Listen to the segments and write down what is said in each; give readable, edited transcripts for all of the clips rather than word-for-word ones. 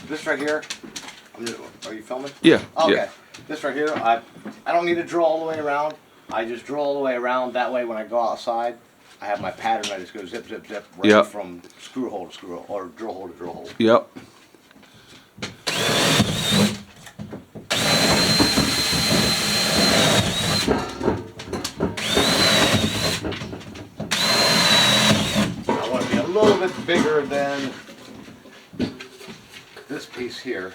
this right here, are you filming? Yeah. Okay. Yeah. This right here, I don't need to drill all the way around. I just drill all the way around. That way, when I go outside, I have my pattern. I just go zip, zip, zip, right Yep. from screw hole to screw hole, or drill hole to drill hole. Yep. I want to be a little bit bigger than this piece here.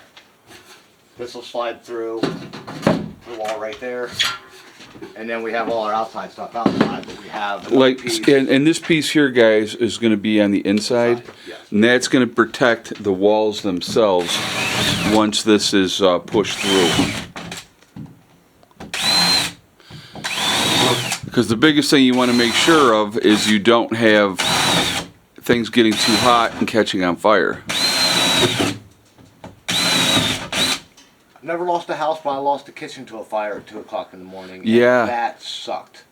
This will slide through the wall right there. And then we have all our outside stuff outside, but we have Like, piece. and this piece here, guys, is going to be on the inside, Yes. and that's going to protect the walls themselves once this is pushed through. Because the biggest thing you want to make sure of is you don't have things getting too hot and catching on fire. Never lost a house, but I lost the kitchen to a fire at 2 o'clock in the morning. And Yeah. that sucked.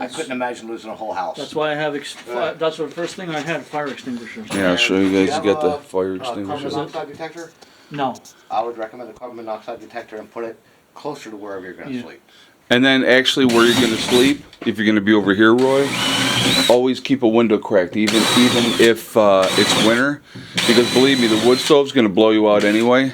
I couldn't imagine losing a whole house. That's why I have. That's the first thing I had. Fire extinguishers. Yeah, I'll show you guys. You got the fire Carbon extinguisher. monoxide detector? No. I would recommend a carbon monoxide detector and put it closer to wherever you're going to Yeah. sleep. And then actually where you're going to sleep, if you're going to be over here, Roy, always keep a window cracked, even if it's winter. Because believe me, the wood stove's going to blow you out anyway.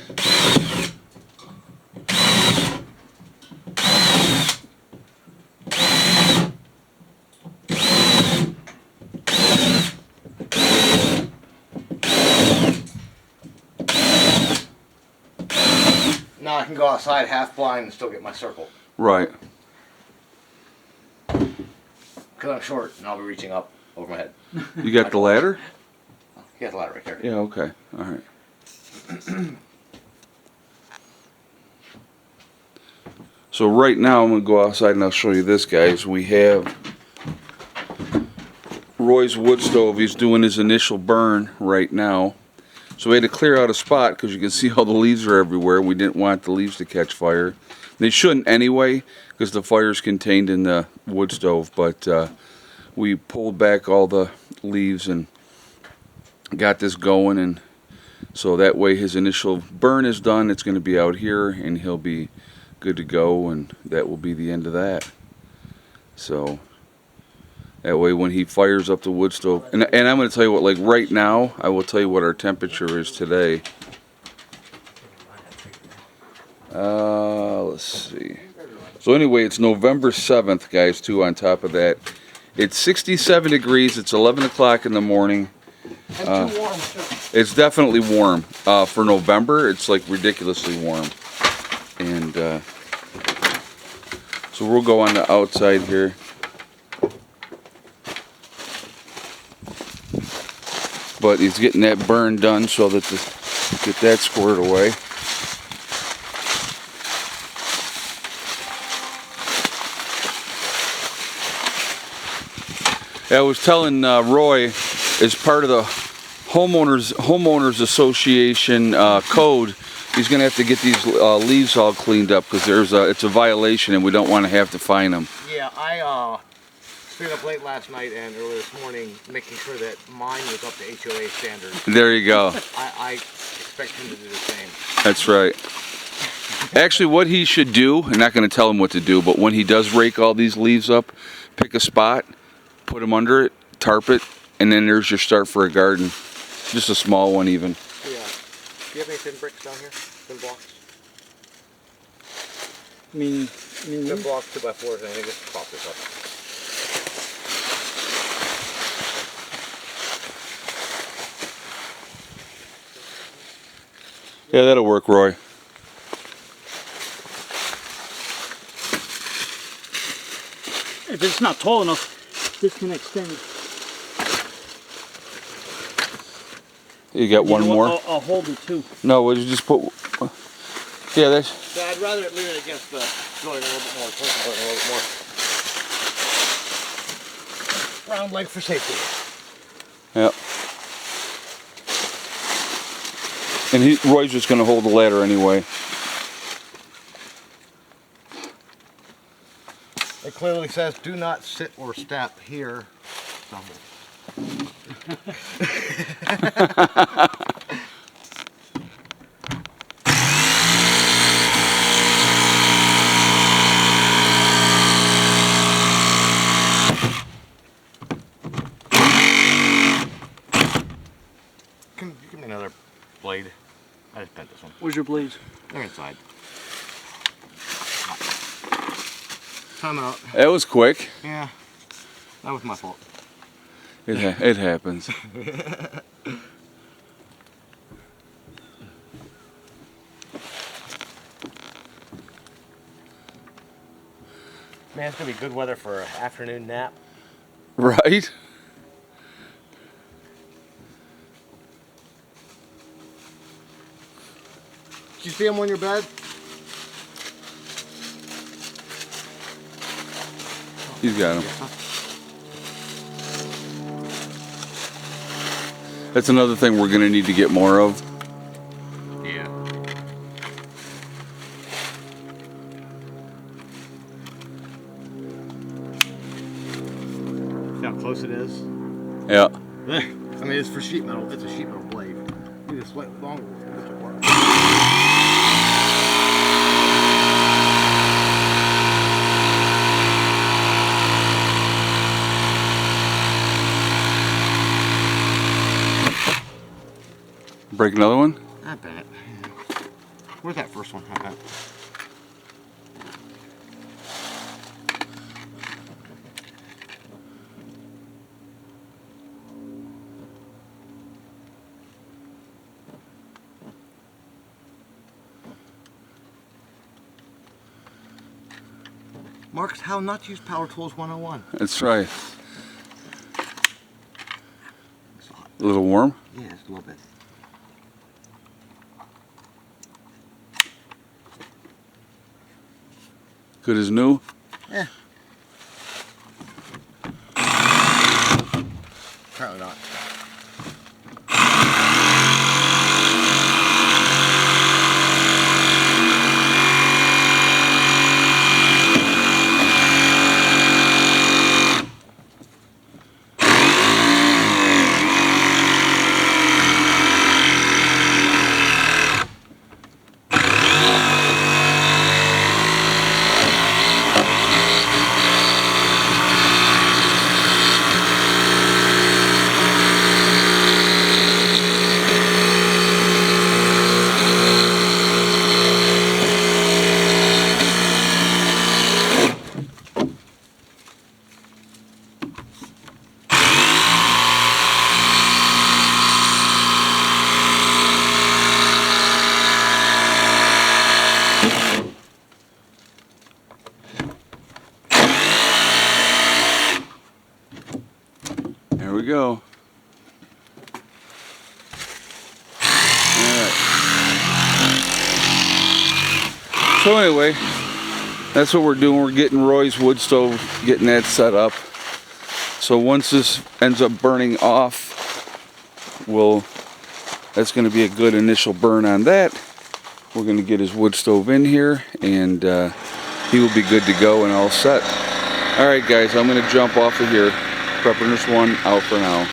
Now I can go outside half blind and still get my circle. Right. Because I'm short and I'll be reaching up over my head. You got the ladder? He has a ladder right there. Yeah, okay. All right. So right now I'm going to go outside and I'll show you this, guys. We have Roy's wood stove. He's doing his initial burn right now. So we had to clear out a spot because you can see all the leaves are everywhere. We didn't want the leaves to catch fire. They shouldn't anyway because the fire is contained in the wood stove. But we pulled back all the leaves and got this going. And so that way his initial burn is done. It's going to be out here and he'll be good to go. And that will be the end of that. So that way when he fires up the wood stove, and I'm going to tell you what, like right now, I will tell you what our temperature is today. Let's see. So anyway, it's November 7th, guys, too, on top of that. It's 67 degrees. It's 11 o'clock in the morning. And too warm, too. It's definitely warm. For November, it's like ridiculously warm. And so we'll go on the outside here. But he's getting that burn done so that get that squared away. I was telling Roy, as part of the homeowners association code, he's going to have to get these leaves all cleaned up because it's a violation and we don't want to have to fine them. Yeah, I stayed up late last night and early this morning making sure that mine was up to HOA standards. There you go. I expect him to do the same. That's right. Actually, what he should do, I'm not going to tell him what to do, but when he does rake all these leaves up, pick a spot, put them under it, tarp it, and then there's your start for a garden. Just a small one even. Yeah. Do you have any thin bricks down here? Thin blocks? I mean, Thin blocks, 2x4s, and I think just pop this up. Yeah, that'll work, Roy. if it's not tall enough, this can extend. You got one more? I'll hold it too. No, we'll just put. Yeah, that's. Yeah, I'd rather it lean against the joint a little bit more, push the button a little bit more. Round leg for safety. Yep. And Roy's just going to hold the ladder anyway. It clearly says, do not sit or step here. I just bent this one. Where's your blades? They're inside. Time out. That was quick. Yeah, that was my fault. It happens. Man, it's gonna be good weather for an afternoon nap. Right? Did you see him on your bed? He's got him. That's another thing we're gonna need to get more of. Yeah. See how close it is? Yeah. I mean, it's for sheet metal. It's a sheet metal blade. Need a slightly longer one. This will work. Break another one? I bet. Where's that first one? I bet. Mark's how not to use power tools 101. That's right. A little warm? Yeah, just a little bit. Good as new? Yeah. Apparently not. There we go. Alright. So anyway, that's what we're doing. We're getting Roy's wood stove, getting that set up. So once this ends up burning off, that's going to be a good initial burn on that. We're going to get his wood stove in here, and he will be good to go and all set. Alright guys, I'm going to jump off of here. Prepperness 1 out for now.